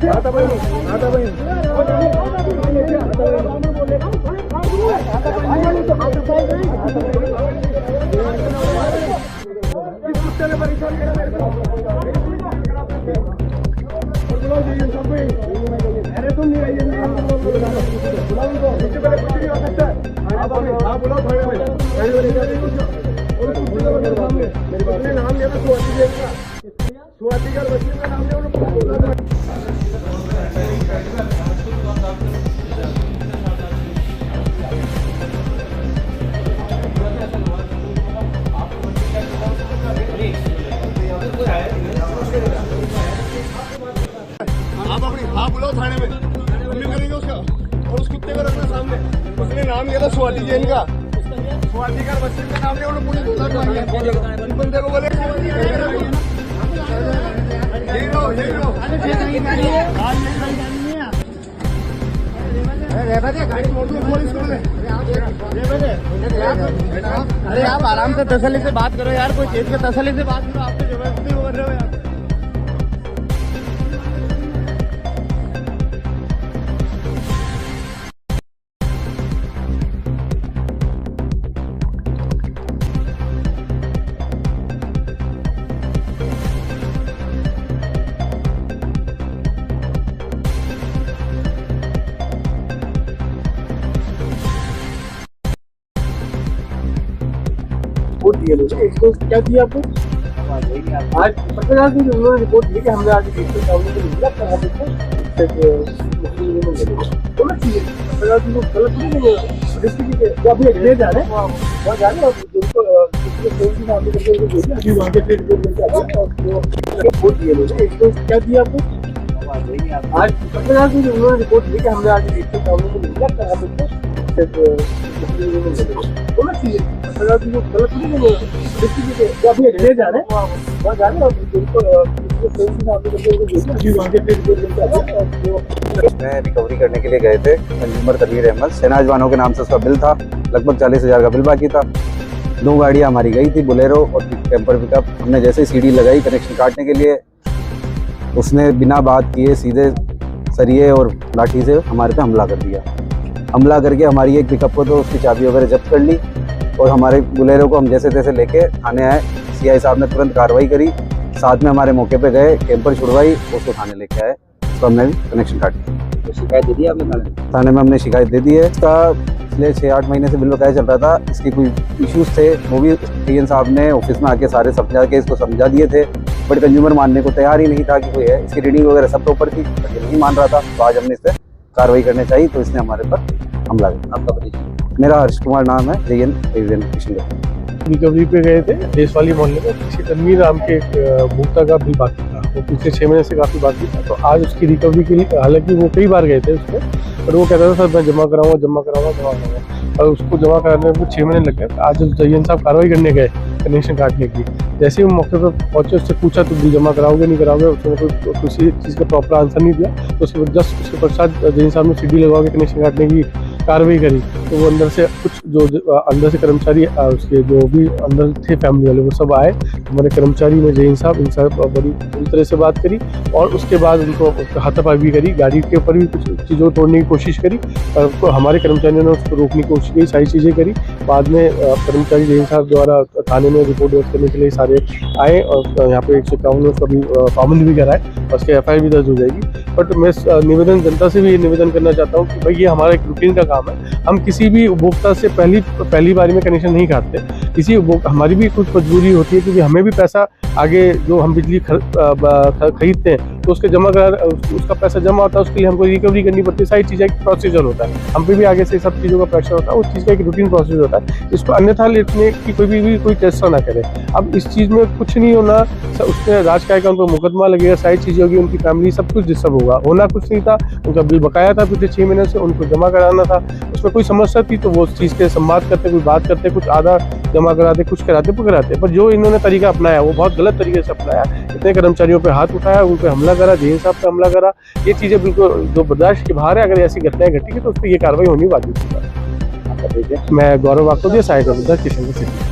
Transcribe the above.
अरे तुम नहीं आइए, नाम लिया था स्वाति का बच्चे का नाम लिया। आप अपनी हाँ बुलाओ थाने में, हम भी करेंगे उसका। और उस कुत्ते को रखना सामने, उसने नाम लिया था स्वाति जैन का। स्वाति का बच्चे का नाम लिया, उन्होंने पुलिस बंदे को बोले अरे आप आराम से तसल्ली से बात करो यार, कोई चीज के तसल्ली से बात करो, आप तो जबरदस्ती बोल रहे हो यार। रिपोर्ट दिए लोग, इसको क्या दिया आपको? आज पत्रकार को उन्होंने रिपोर्ट दी कि हमने आज डिजिटल काउंटर को मिला था, हम इसको बोलना चाहिए पत्रकार को गलत नहीं है। डिस्ट्रिक्ट वो अभी एग्रेड जा रहे हैं, वहाँ जा रहे हैं और जिनको कोई नाम करके उनको भेजिए, अभी वहाँ के फिर रिपोर्ट दिए लोग, इसको क्या दिया आपको? आज पत्रकार को उन्होंने रिपोर्ट दी कि हमने आज डिजिटल काउंटर को मिला था, हम इसको बोलना चाहिए पत्रकार को गलत नहीं है। डिस्ट्रिक्ट वो अभी एग्रेड जा रहे हैं, वहाँ जा रहे हैं और जिनको में रिकवरी करने के लिए गए थे। कंज्यूमर तनवीर अहमद शहनाज बानो के नाम से उसका बिल था, लगभग 40,000 का बिल बाकी था। 2 गाड़ियाँ हमारी गई थी, बोलेरो और टेम्पर पिकअप। हमने जैसे ही सीढ़ी लगाई कनेक्शन काटने के लिए, उसने बिना बात किए सीधे सरिये और लाठी से हमारे पे हमला कर दिया। हमला करके हमारी एक पिकअप को तो उसकी चाबी वगैरह जब्त कर ली और हमारे बोलेरो को हम जैसे तैसे लेके थाने आए। सीआई साहब ने तुरंत कार्रवाई करी, साथ में हमारे मौके पे गए, कैंपर छुड़वाई, उसको थाने लेके आए। तो हमने कनेक्शन काट दिया। तो शिकायत दे दी आपने थाने में? हमने शिकायत दे दी है। इसका पिछले 6-8 महीने से बिल बकाया चल रहा था। इसके कोई इश्यूज थे, वो भी टीएन साहब ने ऑफिस में आके सारे समझा के इसको समझा दिए थे, बट कंज्यूमर मानने को तैयार ही नहीं था कि कोई है। इसकी रीडिंग वगैरह सब तो ऊपर थी, बट ये नहीं मान रहा था। तो आज हमने इस पर कार्रवाई करनी चाहिए, तो इसने हमारे पर हमला किया। आपका परिचय? मेरा हर्ष कुमार नाम है, जयन किशनगढ़। रिकवरी पे गए थे देश वाली मोहल्ले में, किसी तनवीर नाम के भुगता का बिल बाकी था, वो पिछले 6 महीने से काफ़ी बाकी था। तो आज उसकी रिकवरी के लिए, हालांकि वो कई बार गए थे उसमें, पर वो कहता था सर मैं जमा कराऊंगा, और उसको जमा कराने में 6 महीने लग गए। आज जयन साहब कार्रवाई करने गए कनेक्शन काटने की। जैसे ही वो मौके पर पहुंचे, उससे पूछा तो बिल जमा कराओगे नहीं कराओगे, उसने कोई किसी चीज़ का प्रॉपर आंसर नहीं दिया। तो उसके जस्ट उसके पश्चात जयन साहब ने सीढ़ी लगा के कनेक्शन काटने की कार्रवाई करी। तो वो अंदर से कुछ जो अंदर से कर्मचारी उसके जो भी अंदर थे फैमिली वाले, वो सब आए। हमारे कर्मचारी में जयन साहब, इन साहब बड़ी पूरी तरह से बात करी और उसके बाद उनको हाथापाई भी करी, गाड़ी के ऊपर भी कुछ चीज़ों को तोड़ने की कोशिश करी। हमारे कर्मचारियों ने उसको रोकने की कोशिश की, सारी चीज़ें करी। बाद में कर्मचारी जयन साहब द्वारा थाने में रिपोर्ट दर्ज करने के लिए सारे आए और यहाँ पे 151 उसका भी पाबंद भी कराए और उसके FIR भी दर्ज हो जाएगी। बट मैं निवेदन जनता से भी निवेदन करना चाहता हूँ कि भाई ये हमारा एक रूटीन का काम है। हम किसी भी उपभोक्ता से पहली बारी में कनेक्शन नहीं काटते। किसी हमारी भी कुछ मजबूरी होती है, क्योंकि हमें भी पैसा आगे जो हम बिजली खरीदते हैं तो उसके उसका पैसा जमा होता है, उसके लिए हमको रिकवरी करनी पड़ती है। सारी चीज़ें एक प्रोसीजर होता है, हम पे भी आगे से सब चीज़ों का प्रेशर होता है, उस चीज़ का एक रूटीन प्रोसीजर होता है। इसको अन्यथा लेने की कोई चेष्टा ना करे। अब इस चीज़ में कुछ नहीं होना, उसमें राज का उन पर मुकदमा लगेगा, सारी चीज़ें होगी, उनकी फैमिली सब कुछ डिस्टर्ब होगा। होना कुछ नहीं था, उनका बिल बकाया था पिछले 6 महीने से, उनको जमा कराना था। उसमें कोई समस्या थी तो वो उस चीज़ के संवाद करते, कोई बात करते, कुछ आधा जमा कराते, कुछ कराते पकड़ाते। पर जो इन्होंने तरीका अपनाया वो बहुत गलत तरीके से अपनाया। इतने कर्मचारियों पे हाथ उठाया, उन पर हमला करा, जयन साहब पे हमला करा, ये चीज़ें बिल्कुल जो बर्दाश्त के बाहर है। अगर ऐसी घटनाएं घटी तो उस पर ये कार्रवाई होनी वाजिब है। मैं गौरव वाकोदिया, सहायक अभियंता किशनगढ़ सिटी।